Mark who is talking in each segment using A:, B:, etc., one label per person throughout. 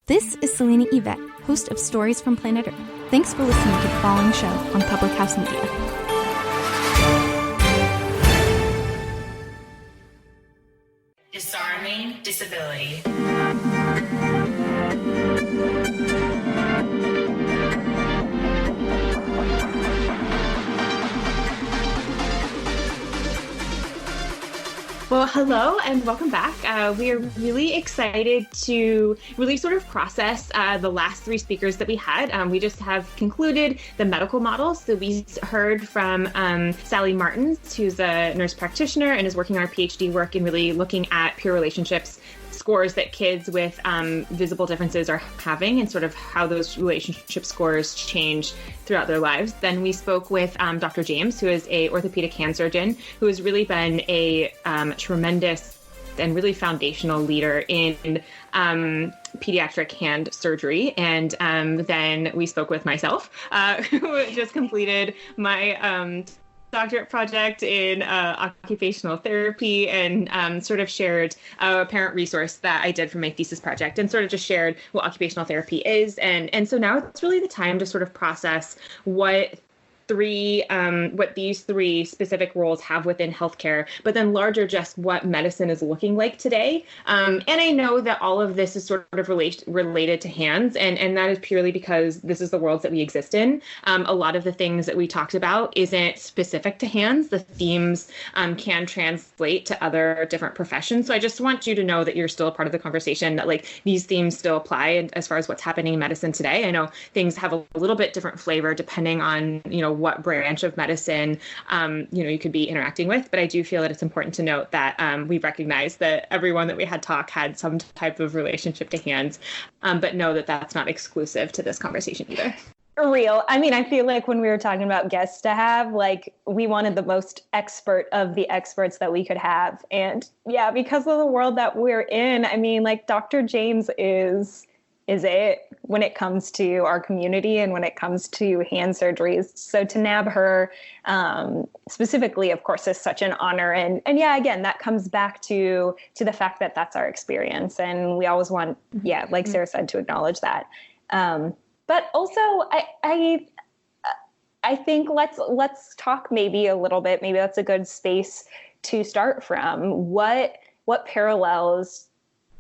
A: This is Selena Yvette, host of Stories from Planet Earth. Thanks for listening to the following show on Public House Media.
B: Disarming disability.
C: Well, hello and welcome back. We are really excited to really sort of process the last three speakers that we had. We just have concluded the medical model. So we heard from Sally Martins, who's a nurse practitioner and is working on her PhD work in really looking at peer relationships scores that kids with visible differences are having and sort of how those relationship scores change throughout their lives. Then we spoke with Dr. James, who is a orthopedic hand surgeon, who has really been a tremendous and really foundational leader in pediatric hand surgery. And then we spoke with myself, who just completed my doctorate project in occupational therapy and sort of shared a parent resource that I did for my thesis project and sort of just shared what occupational therapy is. And so now it's really the time to sort of process what these three specific roles have within healthcare, but then larger just what medicine is looking like today. And I know that all of this is sort of related to hands, and that is purely because this is the world that we exist in. A lot of the things that we talked about isn't specific to hands. The themes can translate to other different professions. So I just want you to know that you're still a part of the conversation, that like these themes still apply as far as what's happening in medicine today. I know things have a little bit different flavor depending on, what branch of medicine, you could be interacting with. But I do feel that it's important to note that we recognize that everyone that we had talk had some type of relationship to hands, but know that that's not exclusive to this conversation either.
D: Real. I mean, I feel like when we were talking about guests to have, like, we wanted the most expert of the experts that we could have. And yeah, because of the world that we're in, I mean, like Dr. James is it when it comes to our community and when it comes to hand surgeries. So to nab her specifically, of course, is such an honor. And yeah, again, that comes back to the fact that that's our experience. And we always want, like Sarah said, to acknowledge that. But also, I think let's talk maybe a little bit. Maybe that's a good space to start from. What parallels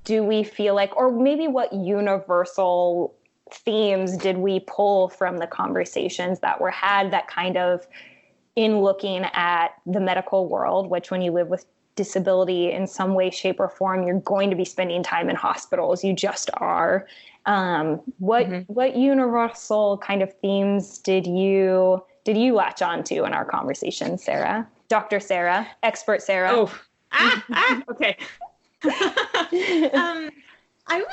D: do we feel like, or maybe what universal themes did we pull from the conversations that were had that kind of in looking at the medical world, which when you live with disability in some way, shape, or form, you're going to be spending time in hospitals. You just are. What universal kind of themes did you latch onto in our conversation, Sarah? Dr. Sarah, expert Sarah.
C: Oh, okay. I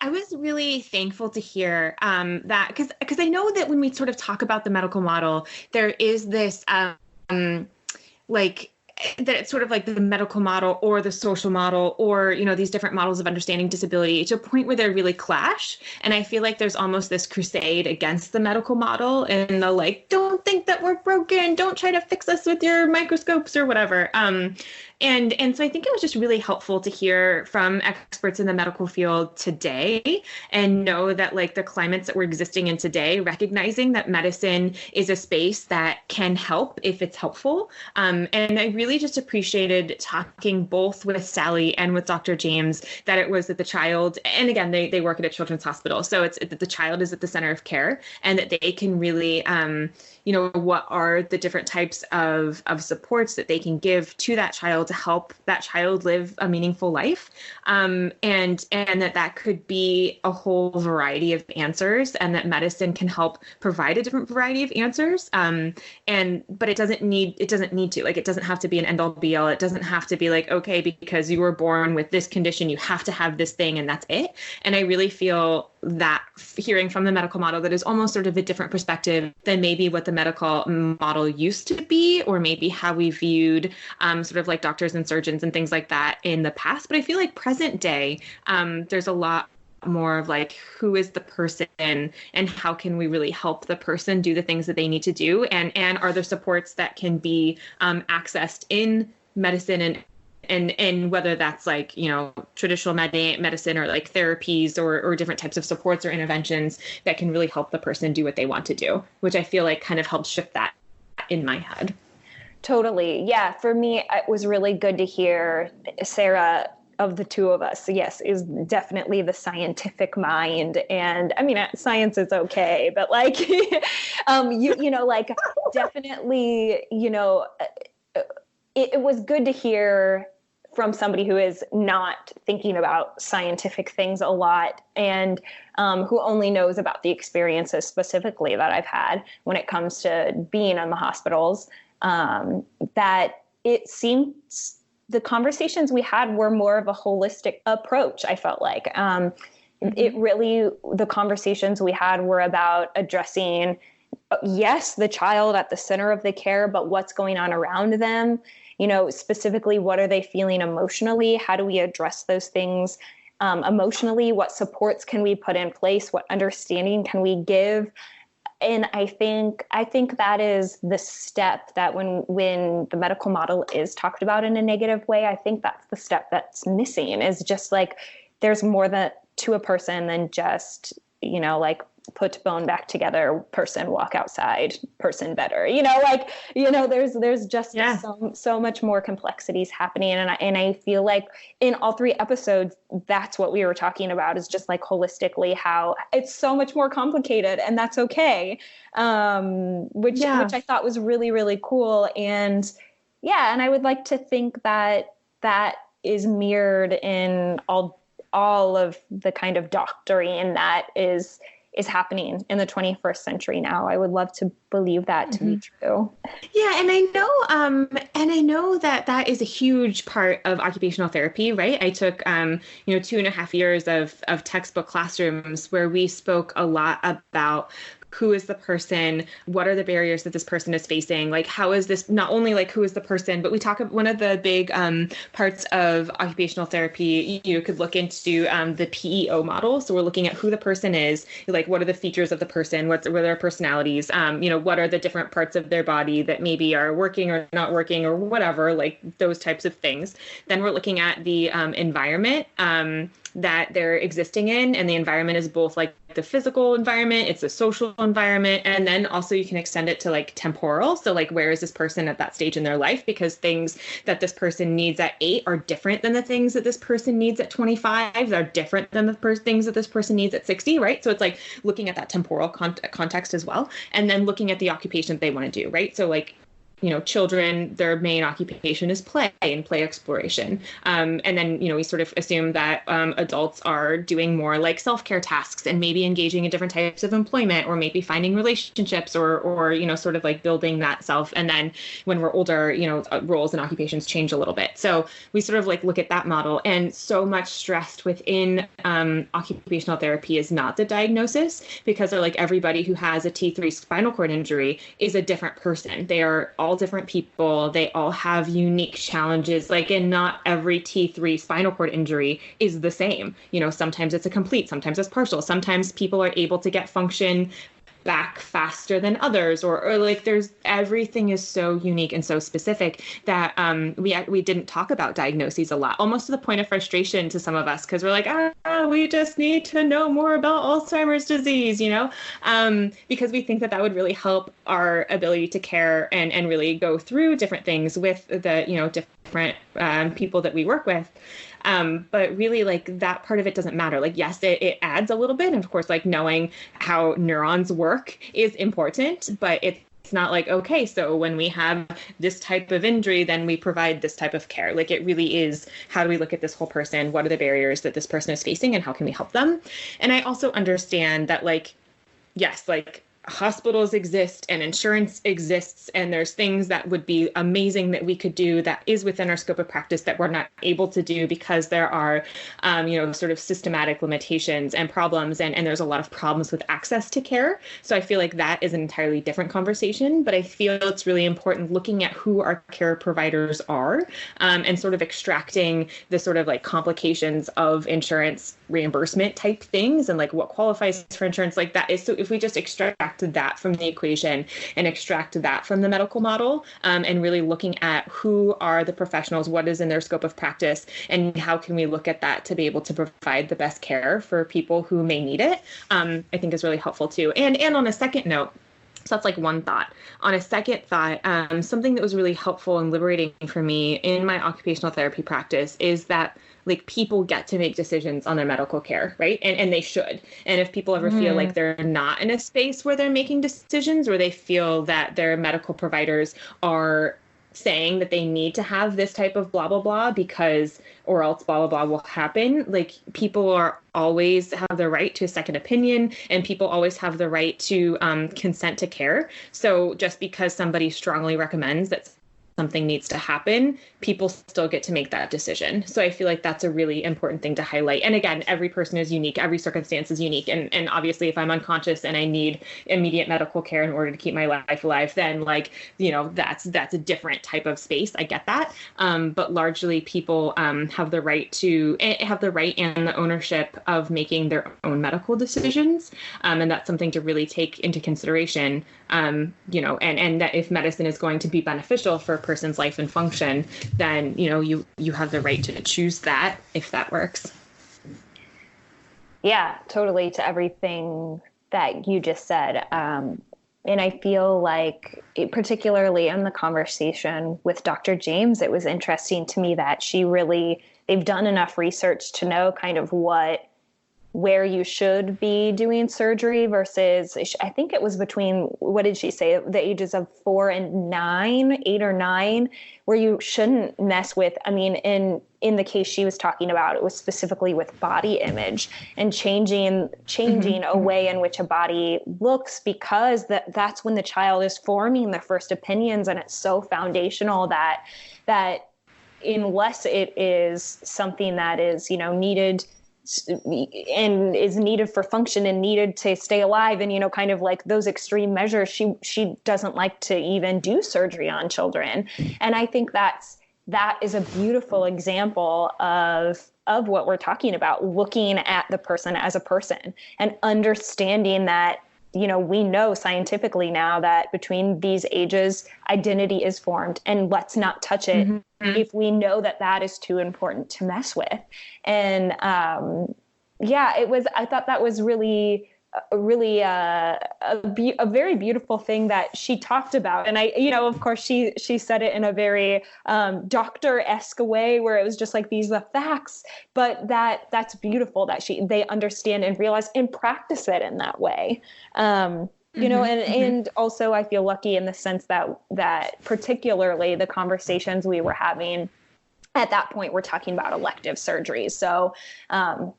C: was really thankful to hear that because I know that when we sort of talk about the medical model, there is this that it's sort of like the medical model or the social model or, these different models of understanding disability to a point where they really clash. And I feel like there's almost this crusade against the medical model and the don't think that we're broken. Don't try to fix us with your microscopes or whatever. And so I think it was just really helpful to hear from experts in the medical field today and know that the climates that we're existing in today, recognizing that medicine is a space that can help if it's helpful. And I really just appreciated talking both with Sally and with Dr. James that it was that the child, and again, they work at a children's hospital. So it's that the child is at the center of care and that they can really, what are the different types of supports that they can give to that child to help that child live a meaningful life. And that could be a whole variety of answers and that medicine can help provide a different variety of answers. But it doesn't need to, it doesn't have to be an end all be all. It doesn't have to be okay, because you were born with this condition, you have to have this thing and that's it. And I really feel that hearing from the medical model that is almost sort of a different perspective than maybe what the medical model used to be, or maybe how we viewed sort of doctors and surgeons and things like that in the past. But I feel like present day, there's a lot more of who is the person and how can we really help the person do the things that they need to do, and are there supports that can be accessed in medicine and whether that's like, traditional medicine or like therapies or different types of supports or interventions that can really help the person do what they want to do, which I feel like kind of helps shift that in my head.
D: Totally. Yeah. For me, it was really good to hear Sarah, of the two of us, yes, is definitely the scientific mind. And I mean, science is okay, but like, like definitely, it was good to hear from somebody who is not thinking about scientific things a lot and who only knows about the experiences specifically that I've had when it comes to being in the hospitals, that it seems the conversations we had were more of a holistic approach. I felt like it really, the conversations we had were about addressing, yes, the child at the center of the care, but what's going on around them, specifically, what are they feeling emotionally? How do we address those things emotionally? What supports can we put in place? What understanding can we give? And I think that is the step that when the medical model is talked about in a negative way, I think that's the step that's missing, is just like there's more to a person than just, like put bone back together, person walk outside, person better, there's just so much more complexities happening. And I feel like in all three episodes, that's what we were talking about, is just like holistically how it's so much more complicated, and that's okay. Which I thought was really, really cool. And and I would like to think that that is mirrored in all of the kind of doctoring that is happening in the 21st century now. I would love to believe that to be true.
C: Yeah. And I know that is a huge part of occupational therapy, right? I took, 2.5 years of textbook classrooms where we spoke a lot about who is the person, what are the barriers that this person is facing, like how is this, not only like who is the person, but we talk about one of the big parts of occupational therapy, you could look into the PEO model. So we're looking at who the person is, like what are the features of the person, what are their personalities, what are the different parts of their body that maybe are working or not working or whatever, like those types of things. Then we're looking at the environment that they're existing in. And the environment is both like the physical environment, it's a social environment, and then also you can extend it to like temporal. So like, where is this person at that stage in their life? Because things that this person needs at 8 are different than the things that this person needs at 25. Are different than the things that this person needs at 60, right? So it's like looking at that temporal context as well. And then looking at the occupation that they want to do, right? So like, children, their main occupation is play and play exploration. And then, we sort of assume that adults are doing more like self-care tasks and maybe engaging in different types of employment, or maybe finding relationships or sort of like building that self. And then when we're older, roles and occupations change a little bit. So we sort of like look at that model, and so much stressed within occupational therapy is not the diagnosis, because they're like everybody who has a T3 spinal cord injury is a different person. They are all different people. They all have unique challenges. Like, and not every T3 spinal cord injury is the same. Sometimes it's a complete, sometimes it's partial. Sometimes people are able to get function back faster than others, or like everything is so unique and so specific that we didn't talk about diagnoses a lot, almost to the point of frustration to some of us, because we're like, we just need to know more about Alzheimer's disease, because we think that would really help our ability to care and really go through different things with the different people that we work with. But really, like, that part of it doesn't matter. Like, yes, it adds a little bit. And of course, like, knowing how neurons work is important, but it's not like, okay, so when we have this type of injury, then we provide this type of care. Like, it really is, how do we look at this whole person? What are the barriers that this person is facing, and how can we help them? And I also understand that, like, yes, like, hospitals exist and insurance exists, and there's things that would be amazing that we could do that is within our scope of practice that we're not able to do because there are, sort of systematic limitations and problems, and there's a lot of problems with access to care. So I feel like that is an entirely different conversation, but I feel it's really important looking at who our care providers are, and sort of extracting the sort of like complications of insurance reimbursement type things and like what qualifies for insurance like that is. So if we just extract extract that from the equation and extract that from the medical model, and really looking at who are the professionals, what is in their scope of practice, and how can we look at that to be able to provide the best care for people who may need it, I think is really helpful too. And on a second note, so that's like one thought. On a second thought, something that was really helpful and liberating for me in my occupational therapy practice is that like people get to make decisions on their medical care, right? And they should. And if people ever feel like they're not in a space where they're making decisions, or they feel that their medical providers are saying that they need to have this type of blah, blah, blah, because, or else blah, blah, blah will happen. Like people are always have the right to a second opinion, and people always have the right to consent to care. So just because somebody strongly recommends that something needs to happen, people still get to make that decision. So I feel like that's a really important thing to highlight. And again, every person is unique. Every circumstance is unique. And obviously, if I'm unconscious and I need immediate medical care in order to keep my life alive, then like, you know, that's a different type of space. I get that. But largely people have the right and the ownership of making their own medical decisions. And that's something to really take into consideration, you know, and that if medicine is going to be beneficial for a person's life and function, then, you know, you have the right to choose that if that works.
D: Yeah, totally, to everything that you just said. And I feel like, particularly in the conversation with Dr. James, it was interesting to me that they've done enough research to know kind of where you should be doing surgery versus, I think it was between, what did she say, the ages of 8 or 9, where you shouldn't mess with, I mean, in the case she was talking about, it was specifically with body image and changing a way in which a body looks, because that's when the child is forming their first opinions. And it's so foundational that unless it is something that is, you know, needed and is needed for function and needed to stay alive, and, you know, kind of like those extreme measures, she doesn't like to even do surgery on children. And I think that is a beautiful example of what we're talking about, looking at the person as a person and understanding that, you know, we know scientifically now that between these ages, identity is formed, and let's not touch it if we know that is too important to mess with. And I thought that was really a very beautiful thing that she talked about. And I, you know, of course she said it in a very doctor-esque way, where it was just like, these are the facts, but that's beautiful that they understand and realize and practice it in that way. You know, and also I feel lucky in the sense that particularly the conversations we were having at that point, we're talking about elective surgeries. So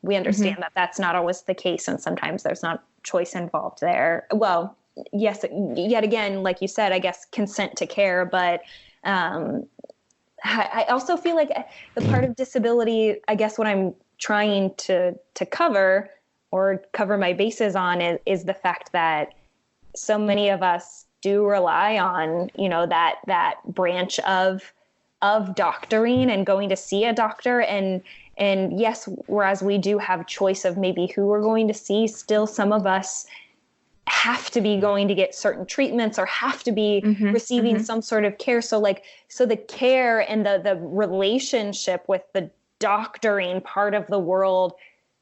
D: we understand that that's not always the case, and sometimes there's not choice involved there. Well, yes, yet again, like you said, I guess consent to care, but I also feel like the part of disability, I guess what I'm trying to cover my bases on is the fact that so many of us do rely on, you know, that branch of doctoring and going to see a doctor. And yes, whereas we do have choice of maybe who we're going to see, still some of us have to be going to get certain treatments or have to be receiving some sort of care. So the care and the relationship with the doctoring part of the world,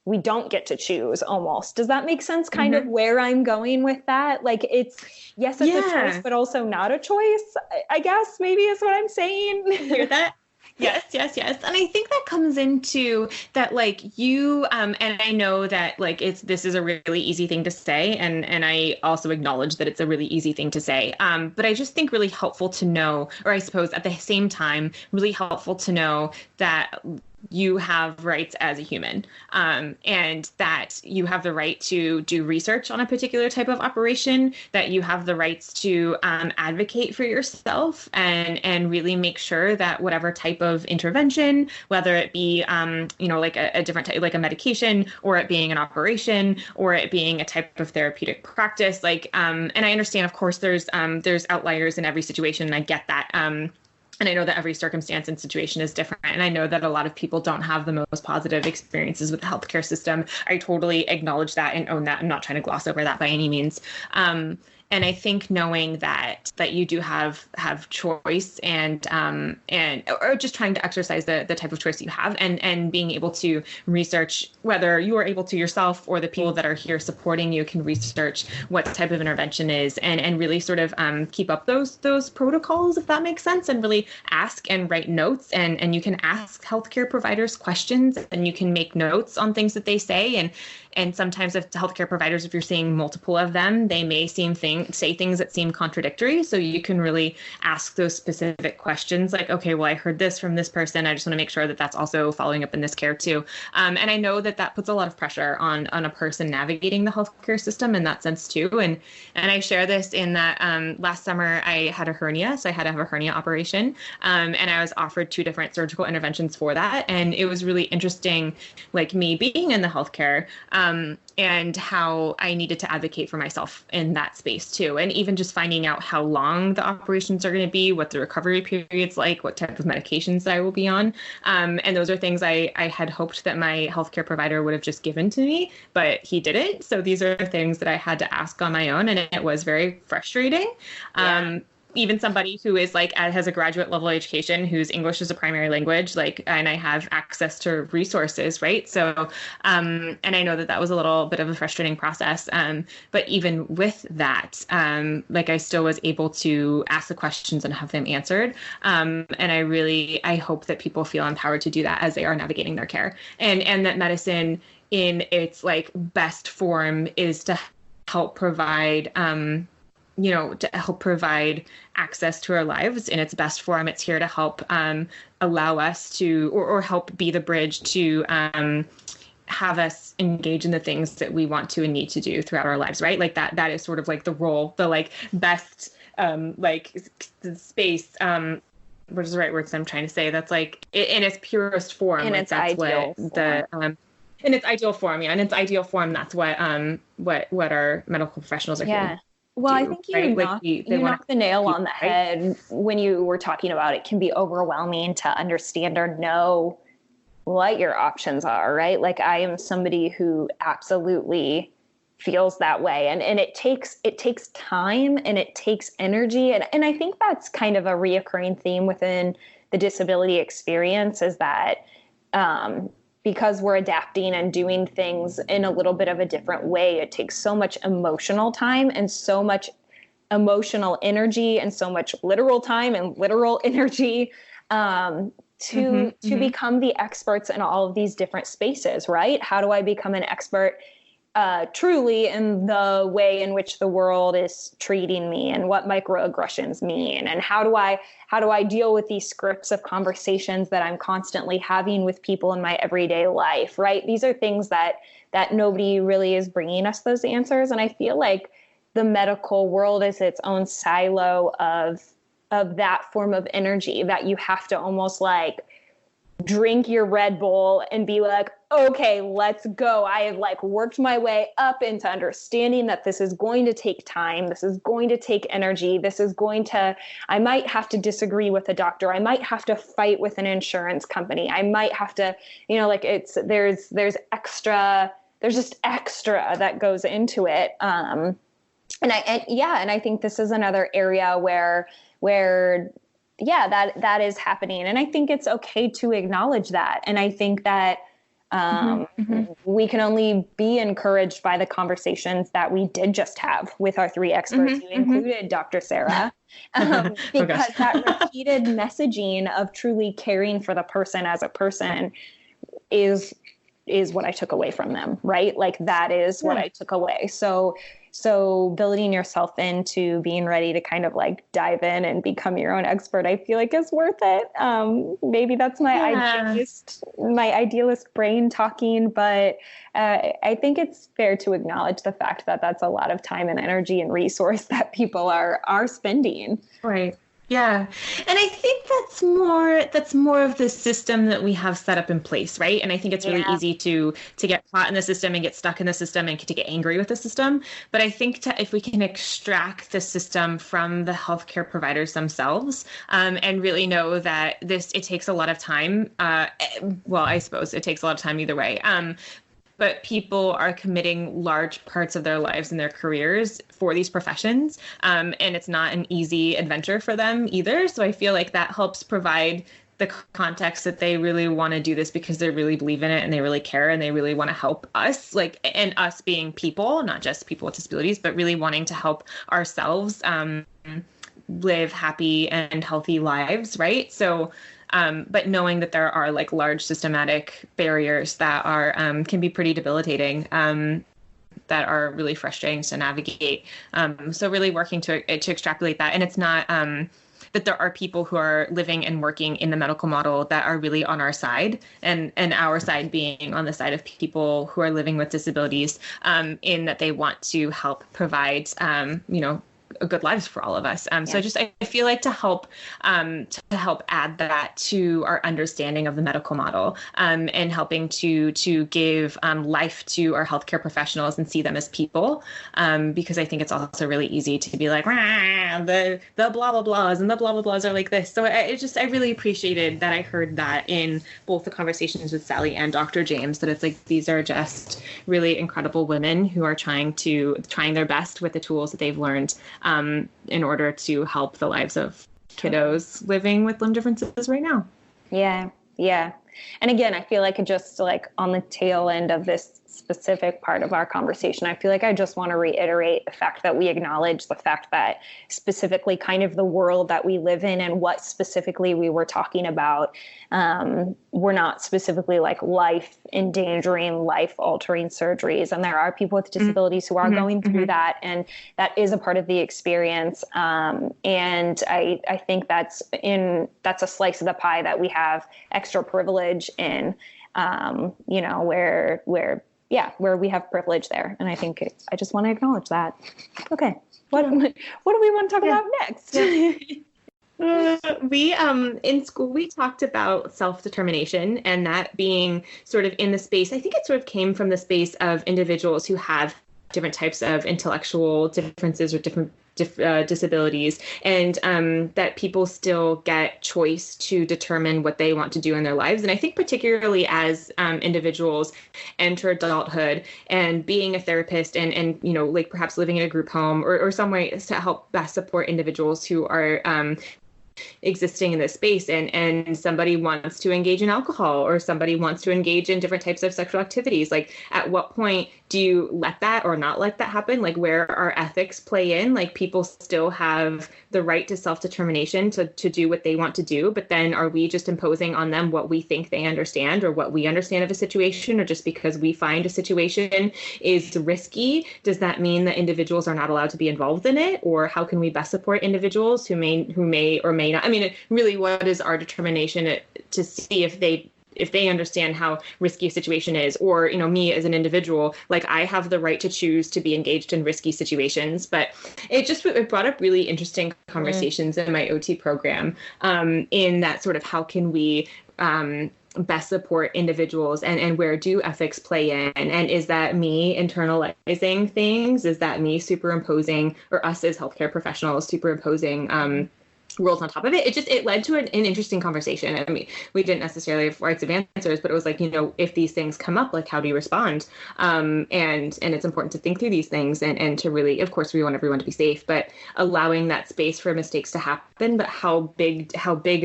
D: we don't get to choose almost. Does that make sense? Kind of where I'm going with that? Like it's a choice, but also not a choice, I guess maybe is what I'm saying.
C: Hear that? Yes. And I think that comes into that, like you, and I know that like this is a really easy thing to say. And I also acknowledge that it's a really easy thing to say. But I just think really helpful to know, or I suppose at the same time, really helpful to know that you have rights as a human, and that you have the right to do research on a particular type of operation, that you have the rights to advocate for yourself and really make sure that whatever type of intervention, whether it be, like a different type, like a medication, or it being an operation, or it being a type of therapeutic practice, and I understand, of course, there's outliers in every situation, and I get that. And I know that every circumstance and situation is different. And I know that a lot of people don't have the most positive experiences with the healthcare system. I totally acknowledge that and own that. I'm not trying to gloss over that by any means. And I think knowing that you do have choice and or just trying to exercise the type of choice you have, and being able to research, whether you are able to yourself or the people that are here supporting you can research what type of intervention is, and really sort of keep up those protocols, if that makes sense, and really ask and write notes, and you can ask healthcare providers questions, and you can make notes on things that they say, and sometimes if healthcare providers, if you're seeing multiple of them, they may say things that seem contradictory. So you can really ask those specific questions like, okay, well, I heard this from this person. I just want to make sure that that's also following up in this care too. And I know that puts a lot of pressure on a person navigating the healthcare system in that sense too. And I share this in that last summer I had a hernia. So I had to have a hernia operation. And I was offered 2 different surgical interventions for that. And it was really interesting, like me being in the healthcare, and how I needed to advocate for myself in that space too. And even just finding out how long the operations are going to be, what the recovery period's like, what type of medications I will be on. And those are things I had hoped that my healthcare provider would have just given to me, but he didn't. So these are things that I had to ask on my own, and it was very frustrating. Yeah. Even somebody who is like has a graduate level education, whose English is a primary language, like, and I have access to resources, right? So, and I know that was a little bit of a frustrating process. But even with that, like I still was able to ask the questions and have them answered. And I hope that people feel empowered to do that as they are navigating their care, and that medicine in its like best form is to help provide, to help provide access to our lives in its best form. It's here to help allow us to, or help be the bridge to have us engage in the things that we want to and need to do throughout our lives, right? Like that is sort of like the role, the like best the space. What is the right words I'm trying to say? That's like in its purest form.
D: In
C: like
D: its
C: that's
D: ideal
C: what
D: form.
C: In its ideal form, yeah. In its ideal form, that's what our medical professionals are here.
D: Well, I think you knocked the nail on the head when you were talking about it can be overwhelming to understand or know what your options are, right? Like I am somebody who absolutely feels that way. And it takes time and it takes energy. And I think that's kind of a reoccurring theme within the disability experience is that because we're adapting and doing things in a little bit of a different way, it takes so much emotional time and so much emotional energy and so much literal time and literal energy to become the experts in all of these different spaces, right? How do I become an expert truly in the way in which the world is treating me and what microaggressions mean, and how do I deal with these scripts of conversations that I'm constantly having with people in my everyday life, right? These are things that nobody really is bringing us those answers. And I feel like the medical world is its own silo of that form of energy that you have to almost like drink your Red Bull and be like, okay, let's go. I have like worked my way up into understanding that this is going to take time. This is going to take energy. I might have to disagree with a doctor. I might have to fight with an insurance company. I might have to, there's just extra that goes into it. And I think this is another area where that is happening. And I think it's okay to acknowledge that. And I think that we can only be encouraged by the conversations that we did just have with our 3 experts. You included Dr. Sarah, because that repeated messaging of truly caring for the person as a person is what I took away from them, right? Like that is what I took away. So building yourself into being ready to kind of like dive in and become your own expert, I feel like is worth it. Maybe that's my idealist brain talking, but I think it's fair to acknowledge the fact that that's a lot of time and energy and resource that people are spending.
C: Right. Yeah. And I think that's more of the system that we have set up in place, right? And I think it's really
D: Yeah.
C: easy to get caught in the system and get stuck in the system and to get angry with the system. But I think if we can extract the system from the healthcare providers themselves, and really know that it takes a lot of time. Well, I suppose it takes a lot of time either way. But people are committing large parts of their lives and their careers for these professions. And it's not an easy adventure for them either. So I feel like that helps provide the context that they really want to do this because they really believe in it and they really care and they really want to help us, like, and us being people, not just people with disabilities, but really wanting to help ourselves live happy and healthy lives, right? So but knowing that there are like large systematic barriers that are can be pretty debilitating, that are really frustrating to navigate. So really working to extrapolate that, and it's not that there are people who are living and working in the medical model that are really on our side, and our side being on the side of people who are living with disabilities, in that they want to help provide, good lives for all of us. So I feel like to help add that to our understanding of the medical model, and helping to give life to our healthcare professionals and see them as people, because I think it's also really easy to be like, the blah blah blahs and the blah blah blahs are like this. So I really appreciated that I heard that in both the conversations with Sally and Dr. James, that it's like these are just really incredible women who are trying their best with the tools that they've learned, in order to help the lives of kiddos living with limb differences right now.
D: Yeah. Yeah. And again, I feel like just like on the tail end of this specific part of our conversation, I feel like I just want to reiterate the fact that we acknowledge the fact that specifically kind of the world that we live in and what specifically we were talking about, we're not specifically like life endangering, life altering surgeries. And there are people with disabilities who are going through that. And that is a part of the experience. And I think that's a slice of the pie that we have extra privilege in, where we have privilege there. And I think I just want to acknowledge that. Okay. What do we want to talk about next?
C: We in school we talked about self-determination, and that being sort of in the space. I think it sort of came from the space of individuals who have different types of intellectual differences or different disabilities, and that people still get choice to determine what they want to do in their lives. And I think particularly as individuals enter adulthood and being a therapist and like perhaps living in a group home or some way to help best support individuals who are existing in this space, and somebody wants to engage in alcohol or somebody wants to engage in different types of sexual activities. Like, at what point do you let that or not let that happen? Like, where our ethics play in? Like, people still have the right to self-determination to do what they want to do, but then are we just imposing on them what we think they understand or what we understand of a situation? Or just because we find a situation is risky, does that mean that individuals are not allowed to be involved in it? Or how can we best support individuals who may or may not? I mean, really, what is our determination to see if they understand how risky a situation is? Or, me as an individual, like, I have the right to choose to be engaged in risky situations. But it brought up really interesting conversations in my OT program, in that sort of how can we best support individuals, and where do ethics play in? And is that me internalizing things? Is that me superimposing, or us as healthcare professionals superimposing rules on top of it? It led to an interesting conversation. I mean, we didn't necessarily have rights of answers, but it was like, if these things come up, like, how do you respond? And it's important to think through these things and to really, of course, we want everyone to be safe, but allowing that space for mistakes to happen. But how big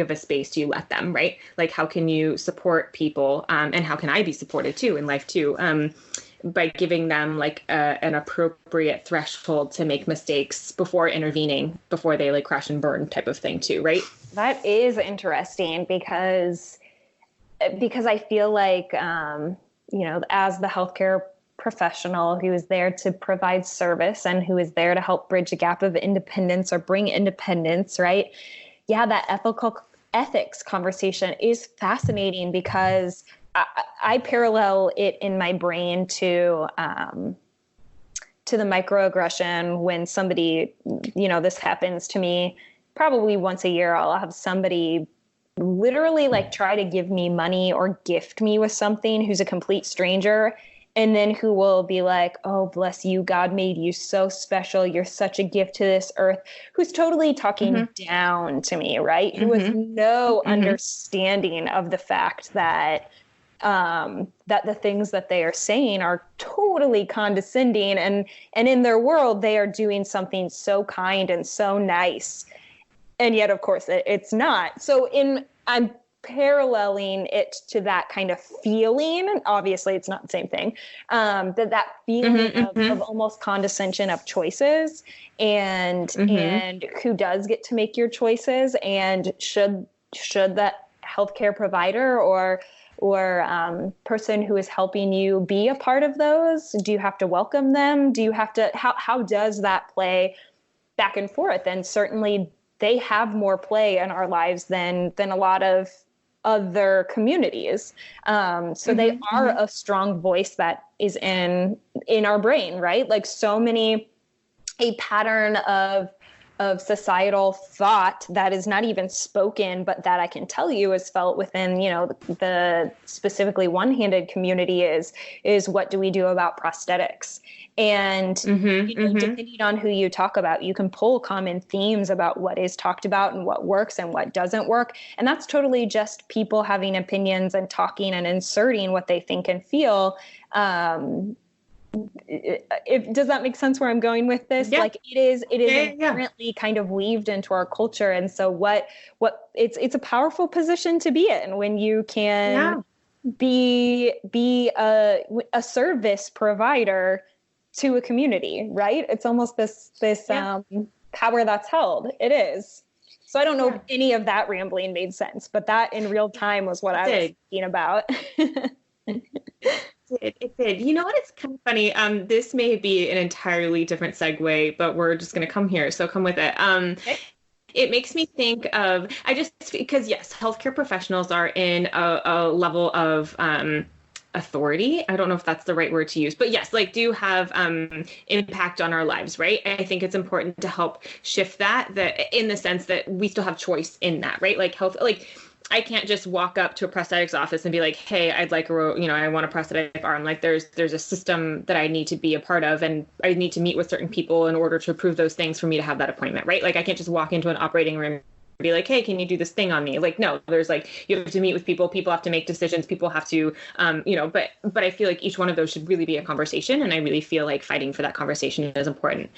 C: of a space do you let them, right? Like, how can you support people? And how can I be supported too in life too? By giving them like an appropriate threshold to make mistakes before intervening, before they like crash and burn type of thing too, right?
D: That is interesting because I feel like, as the healthcare professional who is there to provide service and who is there to help bridge a gap of independence or bring independence, right? Yeah, that ethics conversation is fascinating because I parallel it in my brain to the microaggression when somebody, this happens to me probably once a year, I'll have somebody literally like try to give me money or gift me with something who's a complete stranger. And then who will be like, oh, bless you. God made you so special. You're such a gift to this earth. Who's totally talking down to me, right? Who has no understanding of the fact that that the things that they are saying are totally condescending. And in their world, they are doing something so kind and so nice. And yet, of course, it's not. So I'm paralleling it to that kind of feeling. Obviously, it's not the same thing. That feeling of almost condescension of choices and who does get to make your choices, and should that healthcare provider or person who is helping you be a part of those? Do you have to welcome them? Do you have to? How does that play back and forth? And certainly, they have more play in our lives than a lot of other communities. So they are a strong voice that is in our brain, right? Like a pattern of societal thought that is not even spoken, but that I can tell you is felt within, the specifically one-handed community is what do we do about prosthetics? And depending on who you talk about, you can pull common themes about what is talked about and what works and what doesn't work. And that's totally just people having opinions and talking and inserting what they think and feel. Does that make sense where I'm going with this?
C: Yeah.
D: Like it is inherently kind of weaved into our culture. And so what it's a powerful position to be in when you can be a service provider to a community, right? It's almost this power that's held. It is. So I don't know if any of that rambling made sense, but that in real time was what I was thinking about.
C: It did. You know what? It's kind of funny. This may be an entirely different segue, but we're just going to come here. So come with it. Okay. It makes me think of, because yes, healthcare professionals are in a level of authority. I don't know if that's the right word to use, but yes, like do have impact on our lives, right? I think it's important to help shift that in the sense that we still have choice in that, right? Like I can't just walk up to a prosthetics office and be like, hey, I'd like I want a prosthetic arm. Like there's a system that I need to be a part of, and I need to meet with certain people in order to approve those things for me to have that appointment, right? Like I can't just walk into an operating room and be like, hey, can you do this thing on me? Like, no, there's you have to meet with people have to make decisions, people have to, but I feel like each one of those should really be a conversation. And I really feel like fighting for that conversation is important,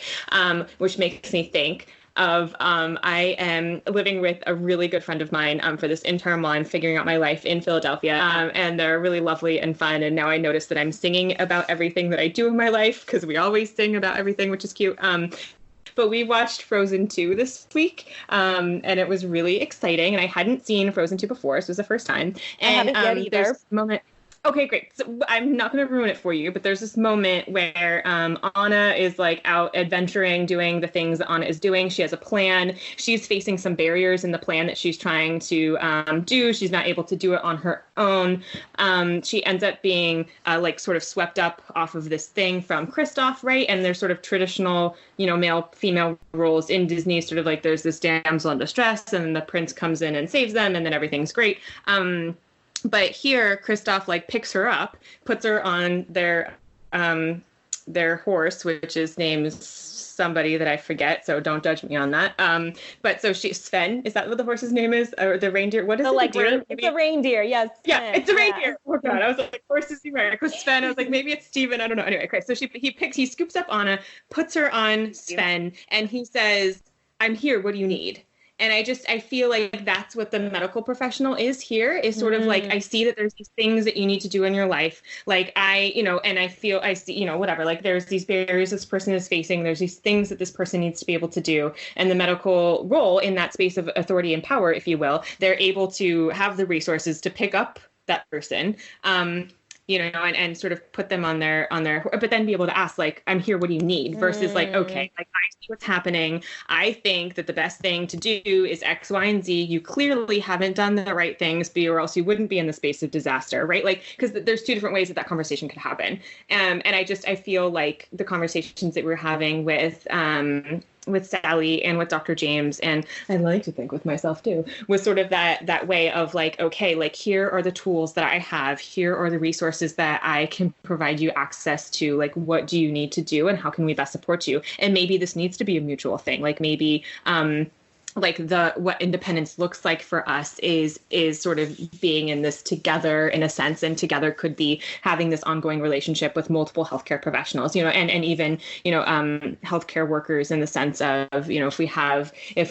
C: which makes me think of I am living with a really good friend of mine for this interim while I'm figuring out my life in Philadelphia, and they're really lovely and fun. And now I notice that I'm singing about everything that I do in my life, because we always sing about everything, which is cute. But we watched Frozen 2 this week, and it was really exciting. And I hadn't seen Frozen 2 before, so it was the first time. And
D: I haven't yet either.
C: There's a moment. Okay, great. So I'm not going to ruin it for you, but there's this moment where Anna is out adventuring, doing the things that Anna is doing. She has a plan. She's facing some barriers in the plan that she's trying to do. She's not able to do it on her own. She ends up being sort of swept up off of this thing from Kristoff, right? And there's sort of traditional, male, female roles in Disney, sort of there's this damsel in distress, and then the prince comes in and saves them, and then everything's great. But here, Kristoff picks her up, puts her on their horse, which is named somebody that I forget, so don't judge me on that. But so Sven, is that what the horse's name is, or the reindeer? What is it?
D: It's a reindeer. Yes.
C: Yeah, it's a reindeer. Oh God, I was like, horses numeric with Sven. I was like, maybe it's Steven. I don't know. Anyway, okay. So he scoops up Anna, puts her on Sven, and he says, "I'm here. What do you need?" And I feel like that's what the medical professional is here, is sort of I see that there's these things that you need to do in your life. And I see, whatever, there's these barriers this person is facing. There's these things that this person needs to be able to do. And the medical role in that space of authority and power, if you will, they're able to have the resources to pick up that person, and sort of put them on their, but then be able to ask, I'm here, what do you need? Versus okay, I see what's happening. I think that the best thing to do is X, Y, and Z. You clearly haven't done the right things, or else you wouldn't be in the space of disaster, right? Because there's two different ways that conversation could happen. And I feel like the conversations that we're having with Sally and with Dr. James, and I like to think with myself too, was sort of that way of like, okay, like here are the tools that I have, here are the resources that I can provide you access to, like what do you need to do and how can we best support you? And maybe this needs to be a mutual thing. Like maybe like what independence looks like for us is sort of being in this together in a sense, and together could be having this ongoing relationship with multiple healthcare professionals, and even, healthcare workers in the sense of, if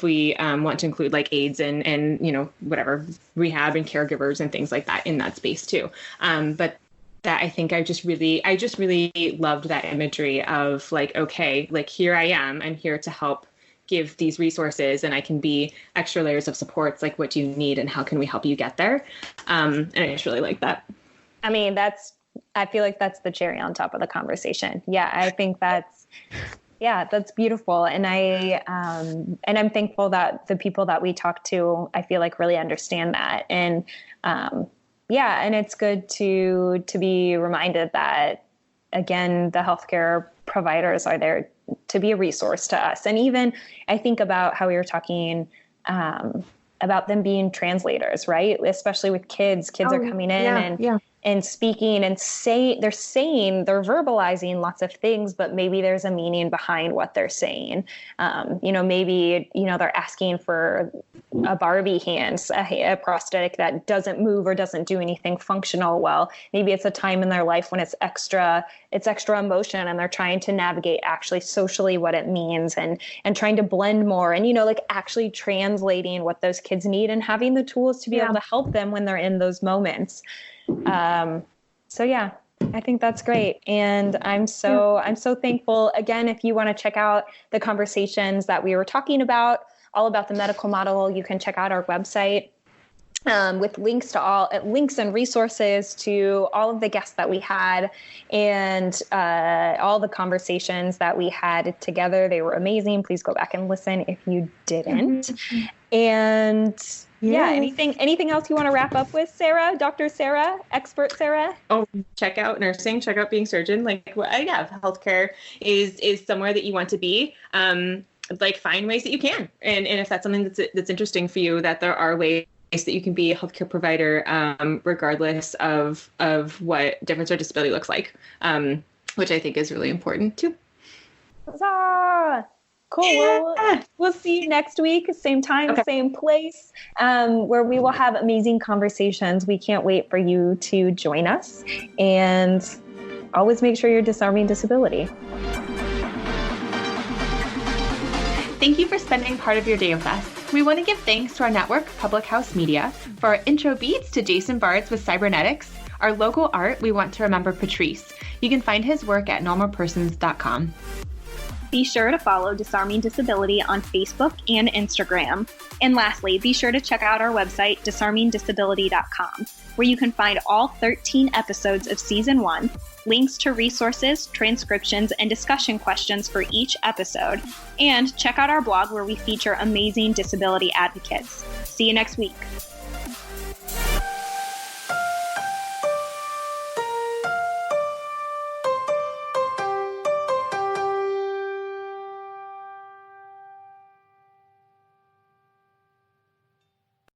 C: we want to include like aides and whatever rehab and caregivers and things like that in that space too. But that I think I just really loved that imagery of like, okay, like here I am, I'm here to help give these resources, and I can be extra layers of supports. Like, what do you need and how can we help you get there? And I just really like that.
D: I mean, I feel like that's the cherry on top of the conversation. Yeah. I think that's beautiful. And I'm thankful that the people that we talk to, I feel like really understand that. And, and it's good to be reminded that, again, the healthcare providers are there to be a resource to us. And even I think about how we were talking about them being translators, right? Especially with kids are coming in and speaking and they're verbalizing lots of things, but maybe there's a meaning behind what they're saying. Maybe, they're asking for a Barbie hand, a prosthetic that doesn't move or doesn't do anything functional well. Maybe it's a time in their life when it's extra emotion, and they're trying to navigate actually socially what it means and trying to blend more and, like actually translating what those kids need and having the tools to be able to help them when they're in those moments. I think that's great. And I'm so thankful. Again, if you want to check out the conversations that we were talking about, all about the medical model, you can check out our website with links and resources to all of the guests that we had and all the conversations that we had together. They were amazing. Please go back and listen if you didn't. And anything else you want to wrap up with, Sarah, Dr. Sarah, expert Sarah?
C: Oh, check out nursing, check out being surgeon. Like, healthcare is somewhere that you want to be. Like, find ways that you can. And if that's something that's interesting for you, that there are ways that you can be a healthcare provider, regardless of what difference or disability looks like, which I think is really important too.
D: Huzzah! Cool. Yeah. We'll see you next week, same time, same place, where we will have amazing conversations. We can't wait for you to join us, and always make sure you're disarming disability.
C: Thank you for spending part of your day with us. We want to give thanks to our network, Public House Media, for our intro beats to Jason Bartz with Cybernetics. Our logo art, we want to remember Patrice. You can find his work at normalpersons.com.
B: Be sure to follow Disarming Disability on Facebook and Instagram. And lastly, be sure to check out our website, disarmingdisability.com, where you can find all 13 episodes of Season 1, links to resources, transcriptions, and discussion questions for each episode. And check out our blog where we feature amazing disability advocates. See you next week.